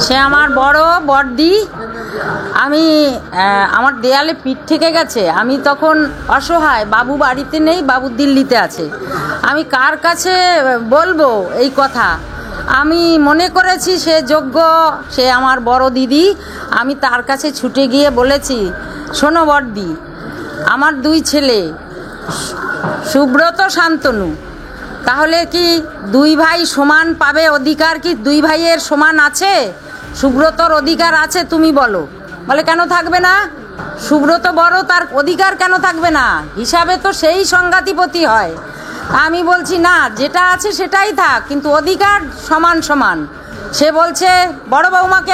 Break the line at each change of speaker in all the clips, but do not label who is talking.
সে আমার বড় বড়দি। আমি আমার দেয়ালে পিঠ থেকে গেছে, আমি তখন অসহায়, বাবু বাড়িতে নেই, বাবু দিল্লিতে আছে। আমি কার কাছে বলবো এই কথা? আমি মনে করেছি সে যোগ্য, সে আমার বড় দিদি। আমি তার কাছে ছুটে গিয়ে বলেছি, শোনো বড়দি, আমার দুই ছেলে সুব্রত শান্তনু, তাহলে কি দুই ভাই সমান পাবে অধিকার? কি দুই ভাইয়ের সমান আছে? সুব্রতর অধিকার আছে, তুমি বলো। বলে কেন থাকবে না? সুব্রত বড়, তার অধিকার কেন থাকবে না? হিসাবে তো সেই সংঘাতিপতি হয়। আমি বলছি না, যেটা আছে সেটাই থাক, কিন্তু অধিকার সমান সমান। সে বলছে বড় বৌমাকে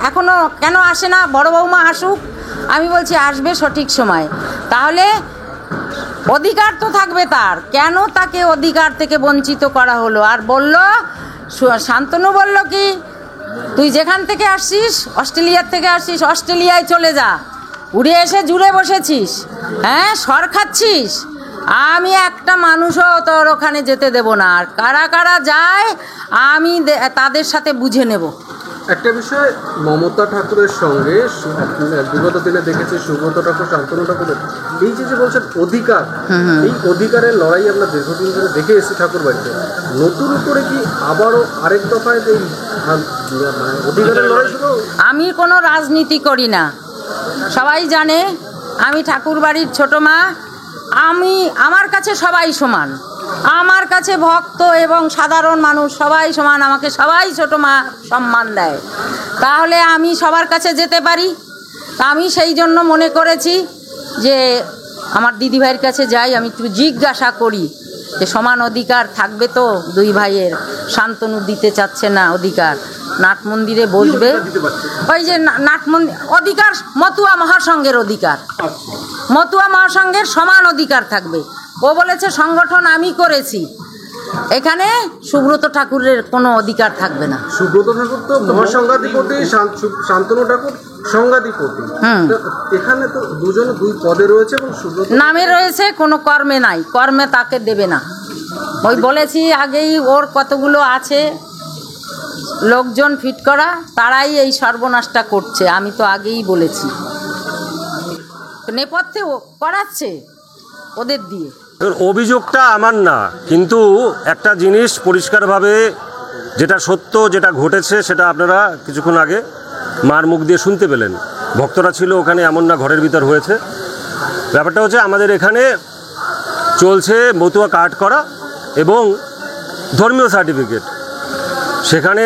এখনো কেন আসে না? বড় বৌমা আসুক। আমি বলছি আসবে সঠিক সময়। তাহলে অধিকার তো থাকবে তার, কেন তাকে অধিকার থেকে বঞ্চিত করা হলো? আর বলল, শান্তনু বলল কি, তুই যেখান থেকে আসছিস, অস্ট্রেলিয়ার থেকে আসছিস, অস্ট্রেলিয়ায় চলে যা, উড়ে এসে জুড়ে বসেছিস, হ্যাঁ সর খাচ্ছিস, আমি একটা মানুষও তোর ওখানে যেতে দেব না। আর কারা কারা যায় আমি তাদের সাথে বুঝে নেব।
একটা বিষয়, মমতা ঠাকুরের সঙ্গে বিগত দিনে দেখেছি সুব্রত ঠাকুর, শান্তনু ঠাকুরের এই যে বলছেন অধিকার, এই অধিকারের লড়াই আমরা দীর্ঘদিন ধরে দেখে এসেছি ঠাকুর বাড়িতে। নতুন করে কি আবারও আরেক দফায় এই অধিকারের লড়াই শুরু?
আমি কোনো রাজনীতি করি না, সবাই জানে আমি ঠাকুর বাড়ির ছোটো মা। আমার কাছে সবাই সমান, আমার কাছে ভক্ত এবং সাধারণ মানুষ সবাই সমান, আমাকে সবাই ছোটো মা সম্মান দেয়। তাহলে আমি সবার কাছে যেতে পারি। তা আমি সেই জন্য মনে করেছি যে আমার দিদিভাইয়ের কাছে যাই, আমি একটু জিজ্ঞাসা করি যে সমান অধিকার থাকবে তো দুই ভাইয়ের? শান্তনু দিতে চাচ্ছে না অধিকার, নাট মন্দিরে বসবে, ওই যে নাট মন্দির অধিকার, মতুয়া মহাসংঘের অধিকার, মতুয়া মহাসংঘের সমান অধিকার থাকবে। ও বলেছে সংগঠন আমি করেছি, এখানে সুব্রত ঠাকুরের কোনো অধিকার থাকবে না।
সুব্রত ঠাকুর তো মহাসংঘাধিপতি, শান্তনু ঠাকুর সংঘাধিপতি। এখানে তো দুজনে দুই পদে রয়েছে এবং সুব্রত
নামে রয়েছে, কোনো কর্মে নাই, কর্মে তাকে দেবে না। ওই বলেছি আগেই, ওর কতগুলো আছে লোকজন ফিট করা, তারাই এই সর্বনাশটা করছে। আমি তো আগেই বলেছি, নেপথ্যে করাচ্ছে ওদের দিয়ে।
অভিযোগটা আমার না, কিন্তু একটা জিনিস পরিষ্কারভাবে যেটা সত্য, যেটা ঘটেছে, সেটা আপনারা কিছুক্ষণ আগে মার মুখ দিয়ে শুনতে পেলেন। ভক্তরা ছিল ওখানে, এমন না ঘরের ভিতর হয়েছে। ব্যাপারটা হচ্ছে আমাদের এখানে চলছে মতুয়া কার্ড করা এবং ধর্মীয় সার্টিফিকেট। সেখানে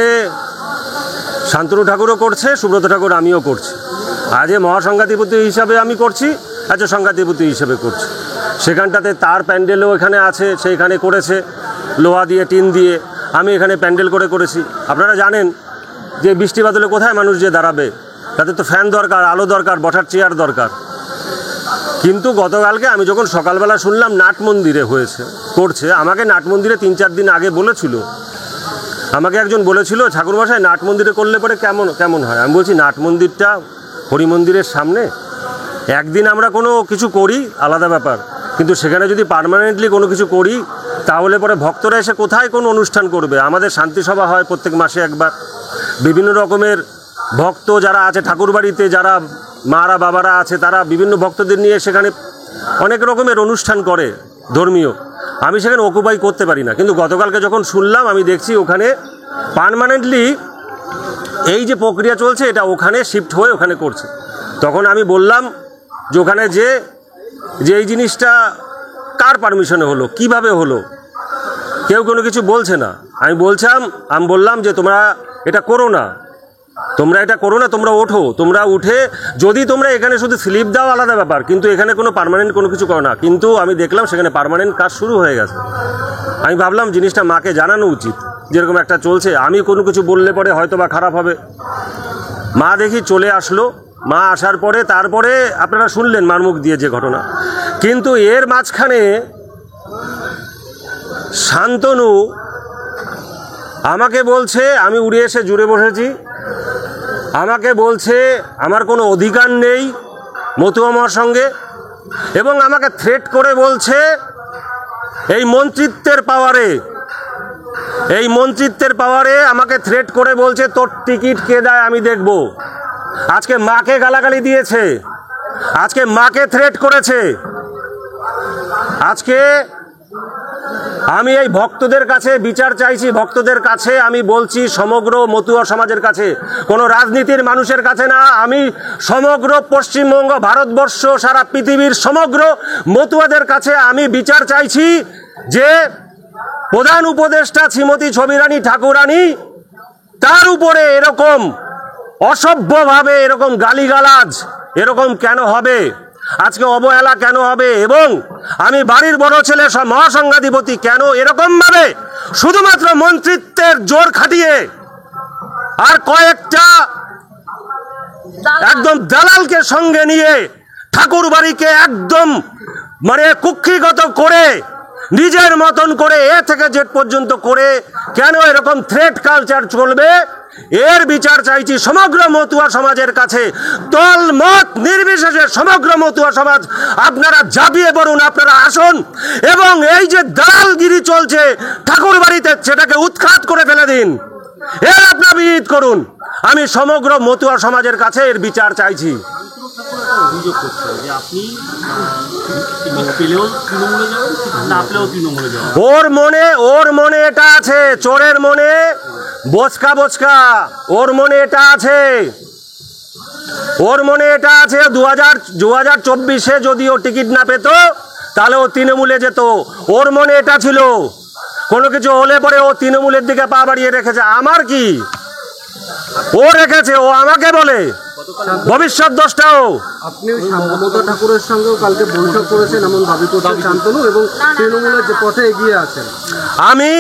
শান্তনু ঠাকুরও করছে, সুব্রত ঠাকুর আমিও করছি। আজ মহাসংঘাধিপতি হিসাবে আমি করছি, আচ্ছা সংঘাধিপতি হিসেবে করছি। সেখানটাতে তার প্যান্ডেলও এখানে আছে, সেইখানে করেছে লোহা দিয়ে, টিন দিয়ে। আমি এখানে প্যান্ডেল করেছি। আপনারা জানেন যে বৃষ্টি বাদলে কোথায় মানুষ যে দাঁড়াবে, তাদের তো ফ্যান দরকার, আলো দরকার, বসার চেয়ার দরকার। কিন্তু গতকালকে আমি যখন সকালবেলা শুনলাম নাট মন্দিরে করছে, আমাকে নাট মন্দিরে 3-4 দিন আগে বলেছিল, আমাকে একজন বলেছিল ঠাকুরমশাই নাট মন্দিরে করলে পরে কেমন হয়। আমি বলছি নাট মন্দিরটা হরি মন্দিরের সামনে, একদিন আমরা কোনো কিছু করি আলাদা ব্যাপার, কিন্তু সেখানে যদি পার্মানেন্টলি কোনো কিছু করি তাহলে পরে ভক্তরা এসে কোথায় কোনো অনুষ্ঠান করবে? আমাদের শান্তি সভা হয় প্রত্যেক মাসে একবার, বিভিন্ন রকমের ভক্ত যারা আছে ঠাকুরবাড়িতে, যারা মারা বাবারা আছে, তারা বিভিন্ন ভক্তদের নিয়ে সেখানে অনেক রকমের অনুষ্ঠান করে ধর্মীয়। আমি সেখানে অকুপাই করতে পারি না, কিন্তু গতকালকে যখন শুনলাম, আমি দেখছি ওখানে পার্মানেন্টলি এই যে প্রক্রিয়া চলছে, এটা ওখানে শিফট হয়ে ওখানে করছে। তখন আমি বললাম যে ওখানে যে এই জিনিসটা কার পারমিশনে হলো, কিভাবে হলো, কেউ কোনো কিছু বলছে না। আমি বললাম যে তোমরা এটা করো না, তোমরা ওঠো, তোমরা উঠে যদি তোমরা এখানে শুধু স্লিপ দাও আলাদা ব্যাপার, কিন্তু এখানে কোনো পার্মানেন্ট কোনো কিছু করো না। কিন্তু আমি দেখলাম সেখানে পার্মানেন্ট কাজ শুরু হয়ে গেছে। আমি ভাবলাম জিনিসটা মাকে জানানো উচিত, যেরকম একটা চলছে। আমি কোনো কিছু বললে পরে হয়তো বা খারাপ হবে। মা দেখি চলে আসলো। মা আসার পরে তারপরে আপনারা শুনলেন মার মুখ দিয়ে যে ঘটনা। কিন্তু এর মাঝখানে শান্তনু আমাকে বলছে আমি উড়ে এসে জুড়ে বসেছি, আমাকে বলছে আমার কোনো অধিকার নেই মতুয়া মহাসংঘে, এবং আমাকে থ্রেট করে বলছে এই মন্ত্রিত্বের পাওয়ারে এই মন্ত্রিত্বের পাওয়ারে আমাকে থ্রেট করে বলছে তোর টিকিট কে দেয় আমি দেখব। আজকে মাকে গালাগালি দিয়েছে, আজকে মাকে থ্রেট করেছে। আজকে আমি এই ভক্তদের কাছে বিচার চাইছি, ভক্তদের কাছে আমি বলছি, সমগ্র মতুয়া সমাজের কাছে, কোনো রাজনীতির মানুষের কাছে না, আমি সমগ্র পশ্চিমবঙ্গ, ভারতবর্ষ, সারা পৃথিবীর সমগ্র মতুয়াদের কাছে আমি বিচার চাইছি যে প্রধান উপদেষ্টা শ্রীমতী ছবিরানী ঠাকুরানী তার উপরে এরকম অসভ্যভাবে এরকম গালিগালাজ এরকম কেন হবে, আজকে অবহেলা কেন হবে, এবং আমি বাড়ির বড় ছেলে মহাসংঘাধিপতি কেন এরকম ভাবে শুধুমাত্র মন্ত্রিত্বের জোর খাটিয়ে আর কয়েকটা একদম দালালকে সঙ্গে নিয়ে ঠাকুর বাড়িকে একদম মানে কুক্ষিগত করে নিজের মতন করে এ থেকে জেড পর্যন্ত করে কেন এরকম থ্রেট কালচার চলবে, এর বিচার চাইছি সমগ্র মতুয়া সমাজের কাছে। দল মত নির্বিশেষে সমগ্র মতুয়া সমাজ আপনারা ঝাঁপিয়ে পড়ুন, আপনারা আসুন এবং এই যে দালালগিরি চলছে ঠাকুর বাড়িতে সেটাকে উৎখাত করে ফেলে দিন, এর আপনারা বিরোধ করুন। আমি সমগ্র মতুয়া সমাজের কাছে এর বিচার চাইছি।
অভিযোগ করছে যে আপনি পেলেও তৃণমূলে যাবেন, না পেলেও তৃণমূলে যাবেন।
ওর মনে এটা আছে, চোরের মনে বোচকা বোচকা, ওর মনে এটা আছে, ওর মনে এটা আছে। 2024 যদি ও টিকিট না পেত তাহলে ও তৃণমূলে যেত, ওর মনে এটা ছিল। কোনো কিছু হলে পরে ও তৃণমূলের দিকে পা বাড়িয়ে রেখেছে। আমার কি, ও রেখেছে, ও আমাকে বলে ভবিষ্যৎ দোষটাও।
আপনি মমতা ঠাকুরের সঙ্গেও কালকে বৈঠক করেছেন এমন দাবি করছেন শান্তনু, এবং তৃণমূলের যে পথে এগিয়ে আছেন।
আমি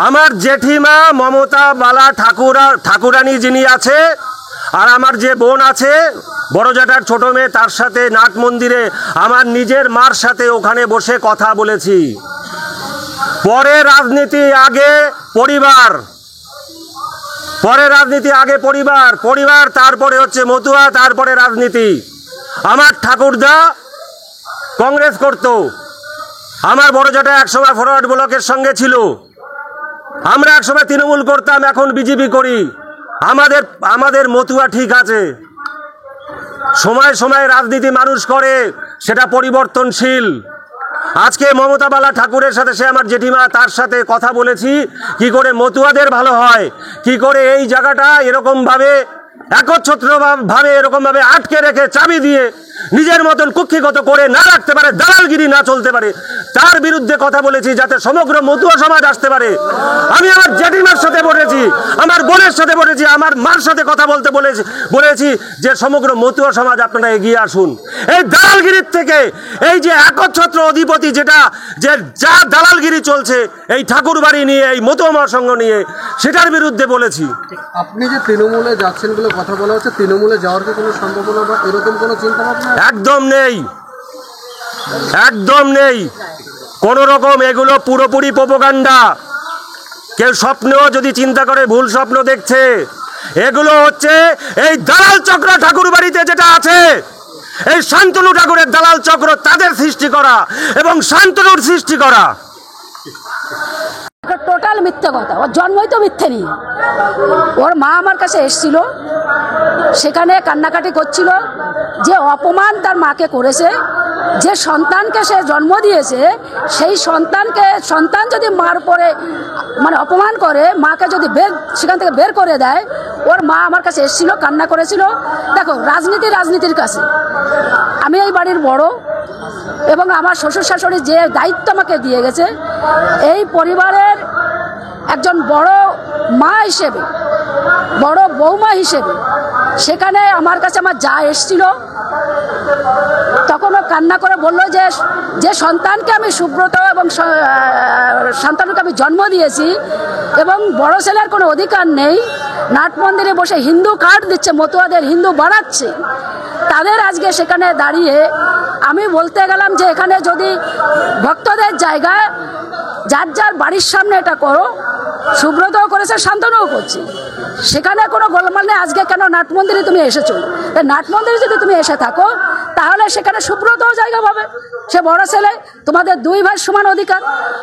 আমার জেঠিমা মমতা বালা ঠাকুরানী যিনি আছে, আর আমার যে বোন আছে বড় জ্যাঠার ছোট মেয়ে, তার সাথে নাট মন্দিরে আমার নিজের মার সাথে ওখানে বসে কথা বলেছি। পরে রাজনীতি আগে পরিবার, পরে রাজনীতি আগে পরিবার, পরিবার তারপরে হচ্ছে মতুয়া, তারপরে রাজনীতি। আমার ঠাকুরদা কংগ্রেস করত, আমার বড় জ্যাঠা একসময় ফরওয়ার্ড ব্লকের সঙ্গে ছিল, আমরা একসময় তৃণমূল করতাম, এখন বিজেপি করি। আমাদের মতুয়া ঠিক আছে। সময় সময় রাজনীতি মানুষ করে, সেটা পরিবর্তনশীল। আজকে মমতা বালা ঠাকুরের সাথে, সে আমার জেঠিমা, তার সাথে কথা বলেছি কি করে মতুয়াদের ভালো হয়, কি করে এই জায়গাটা এরকমভাবে একচ্ছত্রভাবে এরকমভাবে আটকে রেখে চাবি দিয়ে নিজের মতন কুক্ষিগত করে না রাখতে পারে, দালালগিরি না চলতে পারে, তার বিরুদ্ধে কথা বলেছি যাতে সমগ্র মতুয়া সমাজ আসতে পারে। আমি আমার জেঠিমার সাথে বলেছি, আমার বোনের সাথে বলেছি, আমার মার সাথে কথা বলতে বলেছি যে সমগ্র মতুয়া সমাজ আপনারা এগিয়ে আসুন। এই দালালগিরির থেকে, এই যে একচ্ছত্র অধিপতি যা দালালগিরি চলছে এই ঠাকুর বাড়ি নিয়ে, এই মতুয়া মহাসংঘ নিয়ে, সেটার বিরুদ্ধে বলেছি।
আপনি যে তৃণমূলে যাচ্ছেন বলে কথা বলা হচ্ছে, তৃণমূলে যাওয়ার কি কোনো সম্ভাবনা বা এরকম কোনো চিন্তা ভাবনা?
একদম নেই, একদম নেই কোন রকম। এগুলো পুরোপুরি প্রোপাগান্ডা। কেউ স্বপ্নেও যদি চিন্তা করে ভুল স্বপ্ন দেখছে। এগুলো হচ্ছে এই দালাল চক্র ঠাকুর বাড়িতে যেটা আছে, এই শান্তনু ঠাকুরের দালাল চক্র, তাদের সৃষ্টি করা এবং শান্তনুর সৃষ্টি করা।
টোটাল মিথ্যে কথা, ওর জন্মই তো মিথ্যে নেই। ওর মা আমার কাছে এসেছিল, সেখানে কান্নাকাটি করছিল যে অপমান তার মাকে করেছে, যে সন্তানকে সে জন্ম দিয়েছে সেই সন্তান যদি মার পরে মানে অপমান করে, মাকে যদি সেখান থেকে বের করে দেয়, ওর মা আমার কাছে এসেছিল, কান্না করেছিল। দেখো, রাজনীতির কাছে আমি এই বাড়ির বড়, এবং আমার শ্বশুর শাশুড়ি যে দায়িত্ব আমাকে দিয়ে গেছে, এই পরিবারের একজন বড় মা হিসেবে, বড় বৌমা হিসেবে, সেখানে আমার কাছে আমার যা এসেছিল, তখন ও কান্না করে বললো যে সন্তানকে আমি সুব্রত এবং সন্তানকে আমি জন্ম দিয়েছি, এবং বড় ছেলের কোনো অধিকার নেই, নাট মন্দিরে বসে হিন্দু কার্ড দিচ্ছে, মতুয়াদের হিন্দু বানাচ্ছে, তাদের আজকে সেখানে দাঁড়িয়ে আমি বলতে গেলাম যে এখানে যদি ভক্তদের জায়গায় যার যার বাড়ির সামনে এটা করো, সুব্রতও করেছে, শান্তনুও করছে, সেখানে কোনো গোলমাল নেই। আজকে কেন নাট মন্দিরে তুমি এসেছো? নাট মন্দিরে যদি তুমি এসে থাকো, তাহলে সেখানে সুব্রতও জায়গা পাবে, সে বড় ছেলে, তোমাদের দুই ভাই সমান অধিকার।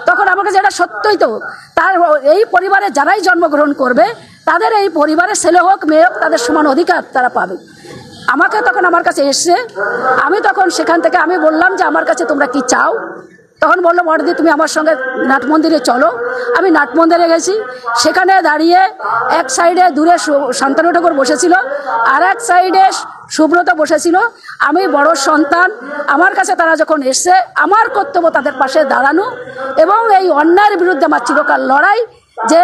তখন আমাকে যেটা সত্যই তো, তার এই পরিবারে যারাই জন্মগ্রহণ করবে তাদের এই পরিবারের ছেলে হোক মেয়ে হোক তাদের সমান অধিকার তারা পাবে। আমাকে তখন আমার কাছে এসছে, আমি তখন সেখান থেকে আমি বললাম যে আমার কাছে তোমরা কি চাও? তখন বললো বড়দি তুমি আমার সঙ্গে নাট মন্দিরে চলো। আমি নাট মন্দিরে গেছি, সেখানে দাঁড়িয়ে এক সাইডে দূরে শান্তনু ঠাকুর বসেছিল, আর এক সাইডে সুব্রত বসেছিল। আমি বড় সন্তান, আমার কাছে তারা যখন এসছে আমার কর্তব্য তাদের পাশে দাঁড়ানো এবং এই অন্যায়ের বিরুদ্ধে আমার চিরকাল লড়াই, যে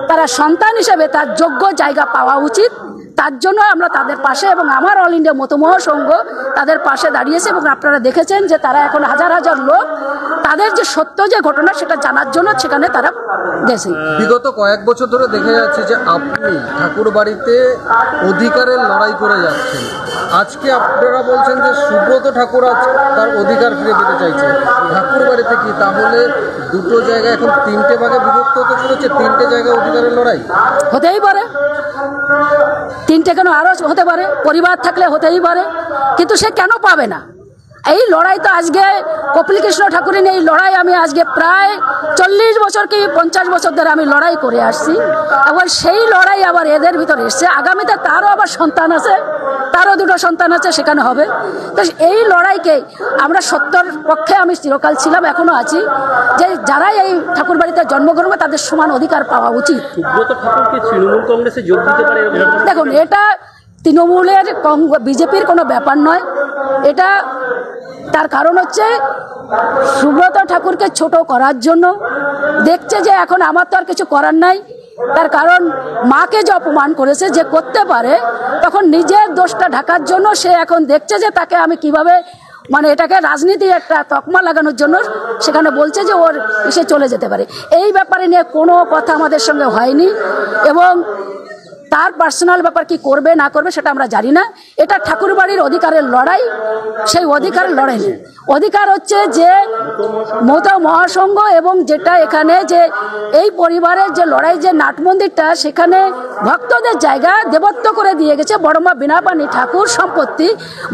তারা সন্তান হিসেবে তার যোগ্য জায়গা পাওয়া উচিত। তার জন্য আমরা তাদের পাশে এবং আমার অল ইন্ডিয়া মতমহ সংঘ তাদের পাশে দাঁড়িয়েছে এবং আপনারা দেখেছেন যে তারা এখন হাজার হাজার লোক তাদের যে সত্য যে ঘটনা সেটা জানার জন্য সেখানে তারা গেছে।
বিগত কয়েক বছর ধরে দেখে যাচ্ছে যে আপনি ঠাকুর বাড়িতে অধিকারের লড়াই করে যাচ্ছেন। আজকে আপনারা বলছেন যে সুব্রত ঠাকুর আজ তার অধিকার ফিরে পেতে চাইছে। ঠাকুর বাড়িতে কি তাহলে দুটো জায়গায় এখন তিনটে ভাগে বিভক্ত হতে চলেছে? তিনটে জায়গায় অধিকারের লড়াই
হতেই পারে, তিনটে কেন আরো হতে পারে, পরিবার থাকলে হতেই পারে, কিন্তু সে কেন পাবে না? এই লড়াই তো আজকে কপিল কৃষ্ণ ঠাকুরের এই লড়াই আমি আজকে প্রায় 40 বছর কি 50 বছর ধরে আমি লড়াই করে আসছি। আবার সেই লড়াই আবার এদের ভিতরে এসছে, আগামীতে তারও আবার সন্তান আছে, তারও দুটো সন্তান আছে, সেখানে হবে। তো এই লড়াইকে আমরা সত্যর পক্ষে আমি চিরকাল ছিলাম, এখনো আছি, যে যারাই এই ঠাকুর বাড়িতে জন্মগ্রহণ করে তাদের সমান অধিকার পাওয়া উচিত।
সুব্রত ঠাকুরকে তৃণমূল কংগ্রেসে যোগ দিতে পারে?
দেখুন, এটা তৃণমূলের বিজেপির কোনো ব্যাপার নয়। এটা তার কারণ হচ্ছে সুব্রত ঠাকুরকে ছোট করার জন্য দেখছে যে এখন আমার তো আর কিছু করার নাই। তার কারণ মাকে যে অপমান করেছে যে করতে পারে, তখন নিজের দোষটা ঢাকার জন্য সে এখন দেখছে যে তাকে আমি কিভাবে মানে এটাকে রাজনীতি একটা তকমা লাগানোর জন্য সেখানে বলছে যে ওর এসে চলে যেতে পারে। এই ব্যাপারে নিয়ে কোনো কথা আমাদের সঙ্গে হয়নি এবং তার পার্সোনাল ব্যাপার কি করবে না করবে সেটা আমরা জানি না। এটা ঠাকুর বাড়ির অধিকারের লড়াই, সেই অধিকারের লড়াই নেই। অধিকার হচ্ছে যে মতো মহাসংঘ এবং যেটা এখানে যে এই পরিবারের যে লড়াই, যে নাট মন্দিরটা সেখানে ভক্তদের জায়গা দেবত্ব করে দিয়ে গেছে বড়মা বীণাপাণি ঠাকুর সম্পত্তি,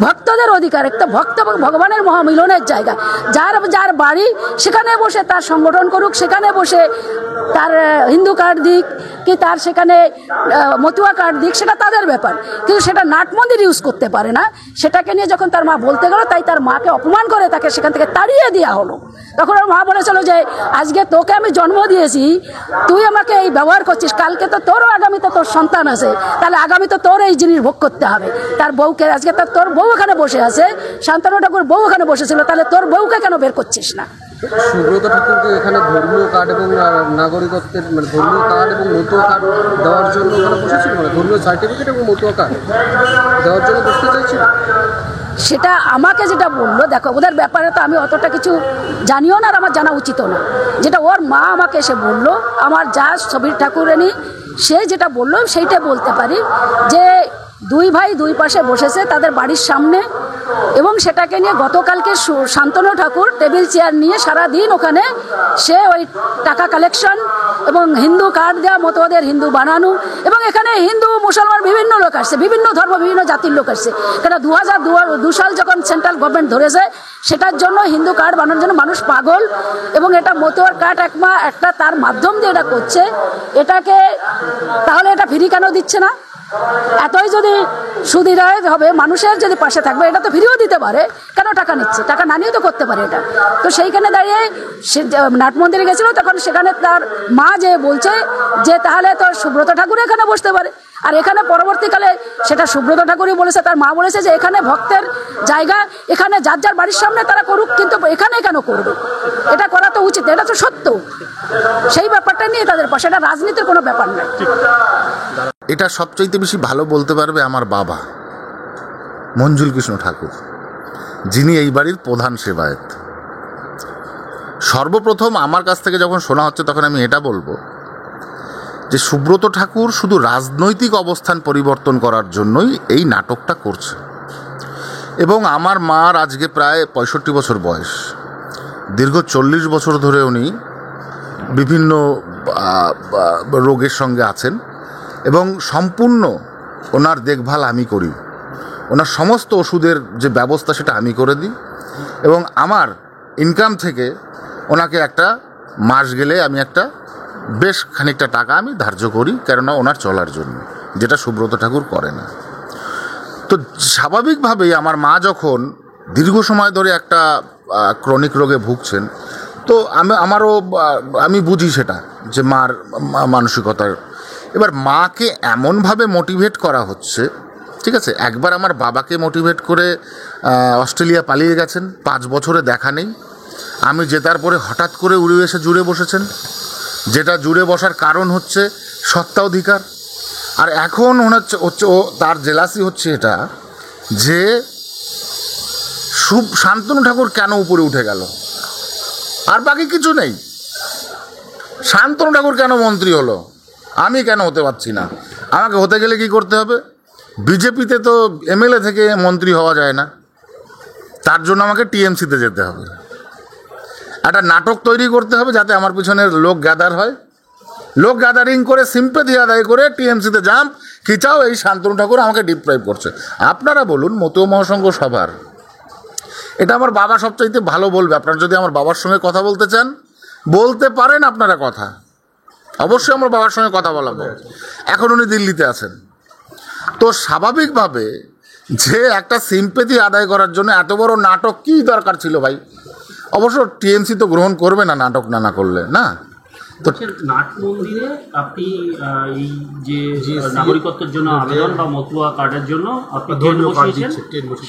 ভক্তদের অধিকার, একটা ভক্ত ভগবানের মহামিলনের জায়গা। যার যার বাড়ি সেখানে বসে তার সংগঠন করুক, সেখানে বসে তার হিন্দু কার্ড দিক কি তার সেখানে মতুয়া কার্ড দিক, সেটা তাদের ব্যাপার, কিন্তু সেটা নাট মন্দির ইউজ করতে পারে না। সেটাকে নিয়ে যখন তার মা বলতে গেল, তাই তার মাকে অপমান করে তাকে সেখান থেকে তাড়িয়ে দেওয়া হলো। তখন ওর মা বলেছিল যে আজকে তোকে আমি জন্ম দিয়েছি, তুই আমাকে এই ব্যবহার করছিস, কালকে তো তোরও আগামীতে তোর সন্তান আছে, তাহলে আগামী তো তোর এই জিনিস ভোগ করতে হবে। তার বউকে আজকে তোর বউ এখানে বসে আছে, শান্তনু ঠাকুর বউ এখানে বসেছিল, তাহলে তোর বউকে কেন বের করছিস না?
সুব্রত ঠাকুরকে এখানে ধর্মীয় কার্ড এবং নাগরিকত্বের মানে ধর্মীয় কার্ড এবং মতুয়া কার্ড দেওয়ার জন্য ওখানে বসেছিল, মানে ধর্মীয় সার্টিফিকেট এবং মতুয়া কার্ড দেওয়ার জন্য বসতে চাইছিল।
সেটা আমাকে যেটা বললো, দেখো ওদের ব্যাপারে তো আমি অতটা কিছু জানিও না আর আমার জানা উচিতও না। যেটা ওর মা আমাকে এসে বললো, আমার যা ছবির ঠাকুরানী সে যেটা বললো সেইটা বলতে পারি, যে দুই ভাই দুই পাশে বসেছে তাদের বাড়ির সামনে এবং সেটাকে নিয়ে গতকালকে শান্তনু ঠাকুর টেবিল চেয়ার নিয়ে সারাদিন ওখানে সে ওই টাকা কালেকশন এবং হিন্দু কার্ড দেওয়া, মতোদের হিন্দু বানানো, এবং এখানে হিন্দু মুসলমান বিভিন্ন লোক আসছে, বিভিন্ন ধর্ম বিভিন্ন জাতির লোক আসছে। কেন 2002 সাল যখন সেন্ট্রাল গভর্নমেন্ট ধরেছে সেটার জন্য হিন্দু কার্ড বানানোর জন্য মানুষ পাগল, এবং এটা মতোয়ার কার্ড একটা তার মাধ্যম দিয়ে এটা করছে। এটাকে তাহলে এটা ফ্রি কেন দিচ্ছে না? এতই যদি সুবিধা হবে, মানুষের যদি পাশে থাকবে, এটা তো ফ্রিও দিতে পারে, কেন টাকা নিচ্ছে? টাকা না নিয়ে তো করতে পারে এটা। তো সেইখানে দাঁড়িয়ে সে নাট মন্দিরে গেছিল, তখন সেখানে তার মা যে বলছে যে তাহলে তো সুব্রত ঠাকুর এখানে বসতে পারে। আর এখানে পরবর্তীকালে সেটা সুব্রত ঠাকুরই বলেছে, তার মা বলেছে যে এখানে ভক্তের জায়গা, এখানে যার যার বাড়ির সামনে তারা করুক, কিন্তু এখানে কেন করবে? এটা করা তো উচিত, এটা তো সত্য। সেই ব্যাপারটা নিয়ে তাদের পাশে, এটা রাজনীতির কোনো ব্যাপার নয়।
এটা সবচাইতে বেশি ভালো বলতে পারবে আমার বাবা মঞ্জুল কৃষ্ণ ঠাকুর, যিনি এই বাড়ির প্রধান সেবায়েত। সর্বপ্রথম আমার কাছ থেকে যখন শোনা হচ্ছে, তখন আমি এটা বলবো যে সুব্রত ঠাকুর শুধু রাজনৈতিক অবস্থান পরিবর্তন করার জন্যই এই নাটকটা করছে। এবং আমার মার আজকে প্রায় 65 বছর বয়স, দীর্ঘ 40 বছর ধরে উনি বিভিন্ন রোগের সঙ্গে আছেন এবং সম্পূর্ণ ওনার দেখভাল আমি করি। ওনার সমস্ত ওষুধের যে ব্যবস্থা সেটা আমি করে দিই, এবং আমার ইনকাম থেকে ওনাকে একটা মাস গেলে আমি একটা বেশ খানিকটা টাকা আমি ধার্য করি, কেননা ওনার চলার জন্য, যেটা সুব্রত ঠাকুর করে না। তো স্বাভাবিকভাবেই আমার মা যখন দীর্ঘ সময় ধরে একটা ক্রনিক রোগে ভুগছেন, তো আমি বুঝি সেটা যে মার মানসিকতার। এবার মাকে এমনভাবে মোটিভেট করা হচ্ছে, ঠিক আছে, একবার আমার বাবাকে মোটিভেট করে অস্ট্রেলিয়া পালিয়ে গেছেন, 5 বছরে দেখা নেই। আমি জেতার পরে হঠাৎ করে উড়ে এসে জুড়ে বসেছেন, যেটা জুড়ে বসার কারণ হচ্ছে সত্ত্বাধিকার। আর এখন হচ্ছে ও তার জেলাসি হচ্ছে এটা যে শান্তনু ঠাকুর কেন উপরে উঠে গেল, আর বাকি কিছু নেই। শান্তনু ঠাকুর কেন মন্ত্রী হলো, আমি কেন হতে পারছি না? আমাকে হতে গেলে কি করতে হবে? বিজেপিতে তো এমএলএ থেকে মন্ত্রী হওয়া যায় না, তার জন্য আমাকে টিএমসিতে যেতে হবে। একটা নাটক তৈরি করতে হবে যাতে আমার পিছনের লোক গ্যাদার হয়, লোক গ্যাদারিং করে সিম্পেথি আদায় করে টিএমসিতে জাম্প খিচাও। এই শান্তনু ঠাকুর আমাকে ডিপ্রাইভ করছে। আপনারা বলুন, মতুয়া মহাসংঘ সভার, এটা আমার বাবা সবচাইতে ভালো বলবে। আপনারা যদি আমার বাবার সঙ্গে কথা বলতে চান বলতে পারেন, আপনারা কথা অবশ্যই আমার বাবার সঙ্গে কথা বলাবো। এখন উনি দিল্লিতে আছেন। তো স্বাভাবিকভাবে যে একটা সিম্পেথি আদায় করার জন্য এত বড় নাটক কী দরকার ছিল ভাই? অবশ্য টিএমসি তো গ্রহণ করবে না নাটক না করলে, না? তো
নাট মন্দিরে আপনি এই যে নাগরিকত্বের জন্য আবেদন বা মতুয়া কার্ডের জন্য আপনি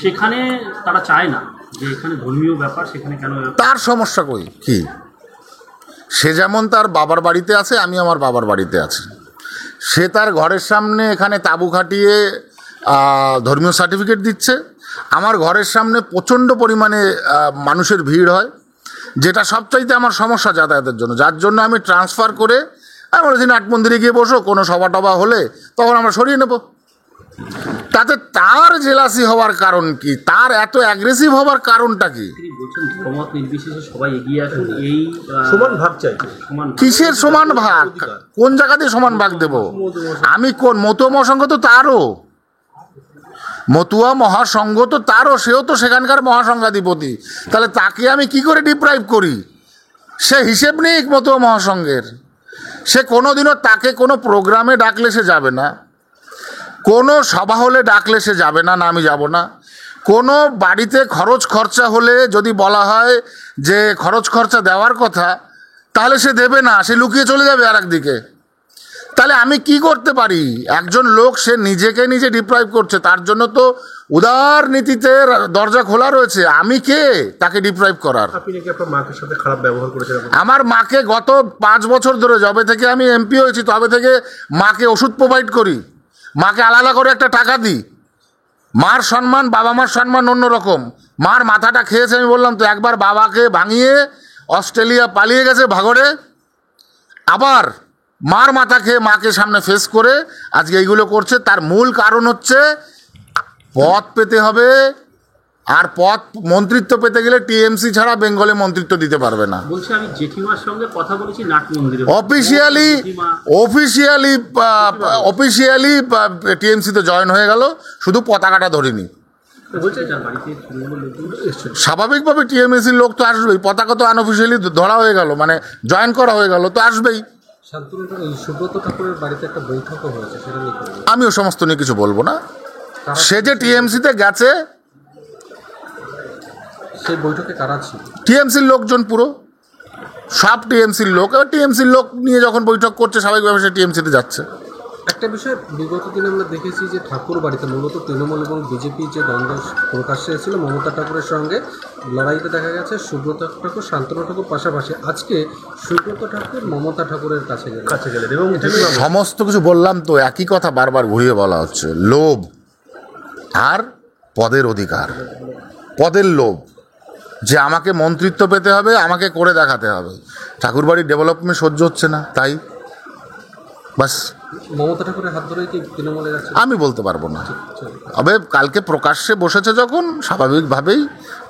সেখানে তারা চায় না যে এখানে ধর্মীয় ব্যাপার, সেখানে কেন?
তার সমস্যা কই কি? সে যেমন তার বাবার বাড়িতে আছে, আমি আমার বাবার বাড়িতে আছি। সে তার ঘরের সামনে এখানে তাঁবু খাটিয়ে ধর্মীয় সার্টিফিকেট দিচ্ছে। আমার ঘরের সামনে প্রচণ্ড পরিমাণে মানুষের ভিড় হয়, যেটা সবচাইতে আমার সমস্যা যাতায়াতের জন্য, যার জন্য আমি ট্রান্সফার করে আমি বলেছি নাট মন্দিরে গিয়ে বসো, কোনো সভা টভা হলে তখন আমরা সরিয়ে নেব। তাতে তার জেলাসি হওয়ার কারণ কি? তার এত অ্যাগ্রেসিভ হওয়ার কারণটা কি?
বলছেন ধর্মমত নির্বিশেষে সবাই এগিয়ে আসুন, এই
সমান ভাগ চাই।
কিসের সমান ভাগ? কোন জায়গা দিয়ে সমান ভাগ দেব আমি? কোন মতুয়া মহাসংঘ তো তারও, মতুয়া মহাসংঘ তো তারও, সেও তো সেখানকার মহাসংঘাধিপতি। তাহলে তাকে আমি কি করে ডিপ্রাইভ করি? সে হিসেব নেই মতুয়া মহাসংঘের। সে কোনোদিনও, তাকে কোনো প্রোগ্রামে ডাকলে সে যাবে না, কোনো সভা হলে ডাকলে সে যাবে না, না আমি যাব না। কোনো বাড়িতে খরচ খরচা হলে যদি বলা হয় যে খরচ খরচা দেওয়ার কথা, তাহলে সে দেবে না, সে লুকিয়ে চলে যাবে আর একদিকে। তাহলে আমি কি করতে পারি? একজন লোক সে নিজেকে নিজে ডিপ্রাইভ করছে, তার জন্য তো উদার নীতিতে দরজা খোলা রয়েছে। আমি কে তাকে ডিপ্রাইভ করার?
আপনি নাকি আপনার মাকে সাথে খারাপ ব্যবহার করেছেন।
আমার মাকে গত 5 বছর ধরে, যবে থেকে আমি এমপি হয়েছি তবে থেকে মাকে ওষুধ প্রোভাইড করি, মাকে আলাদা করে একটা টাকা দিই। মার সম্মান, বাবা মার সম্মান অন্যরকম। মার মাথাটা খেয়েছে, আমি বললাম তো, একবার বাবাকে ভাঙিয়ে অস্ট্রেলিয়া পালিয়ে গেছে ভাগড়ে, আবার মার মাথা খেয়ে মাকে সামনে ফেস করে আজকে এইগুলো করছে। তার মূল কারণ হচ্ছে পদ পেতে হবে, আর পদ মন্ত্রিত্ব পেতে গেলে টিএমসি ছাড়া বেঙ্গলে মন্ত্রিত্ব দিতে পারবে না।
বলছি আমি জেঠিমার সঙ্গে কথা বলেছি নাট মন্দিরে,
অফিসিয়ালি টিএমসিতে জয়েন হয়ে গেল, শুধু পতাকাটা ধরিনি। স্বাভাবিকভাবে টিএমসির লোক তো আসবেই, পতাকা তো আনঅফিসিয়ালি ধরা হয়ে গেল, মানে জয়েন করা হয়ে গেল, তো আসবেই।
সুব্রত ঠাকুরের বাড়িতে একটা বৈঠকও হয়েছে, সেটা নিয়ে
আমি ও সমস্ত নিয়ে কিছু বলবো না। সে যে টিএমসিতে গেছে,
সেই বৈঠকে কারা ছিল?
টিএমসির লোকজন, পুরো সব টিএমসির লোক। এবার টিএমসির লোক নিয়ে যখন বৈঠক করছে, স্বাভাবিকভাবে সে টিএমসিতে যাচ্ছে।
একটা বিষয় বিগত দিনে আমরা দেখেছি যে ঠাকুর বাড়িতে মূলত তৃণমূল এবং বিজেপি যে দ্বন্দ্ব প্রকাশ্যে এসেছিল, মমতা ঠাকুরের সঙ্গে লড়াইতে দেখা গেছে সুব্রত ঠাকুর, শান্তনু ঠাকুর পাশাপাশি। আজকে সুব্রত ঠাকুর মমতা ঠাকুরের কাছে গেলেন এবং
সমস্ত কিছু বললাম তো, একই কথা বারবার ঘুরিয়ে বলা হচ্ছে, লোভ আর পদের অধিকার, পদের লোভ, যে আমাকে মন্ত্রিত্ব পেতে হবে, আমাকে করে দেখাতে হবে। ঠাকুরবাড়ির ডেভেলপমেন্ট সহ্য হচ্ছে না, তাই বাস।
মমতা ঠাকুরের হাত ধরেই কি তৃণমূলে যাচ্ছে?
আমি বলতে পারবো না। তবে কালকে প্রকাশ্যে বসেছে যখন, স্বাভাবিকভাবেই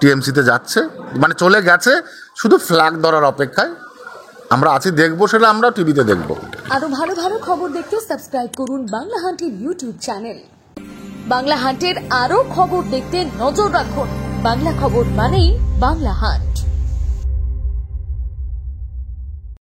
টিএমসিতে যাচ্ছে, মানে চলে গেছে, শুধু ফ্ল্যাগ ধরার অপেক্ষায় আমরা আছি, দেখবো সেটা আমরা টিভিতে দেখবো।
আরো ভালো ভালো খবর দেখতে সাবস্ক্রাইব করুন বাংলা হান্টির ইউটিউব চ্যানেল। বাংলা হান্টের আরও খবর দেখতে নজর রাখুন। বাংলা খবর মানেই বাংলা হান্ট।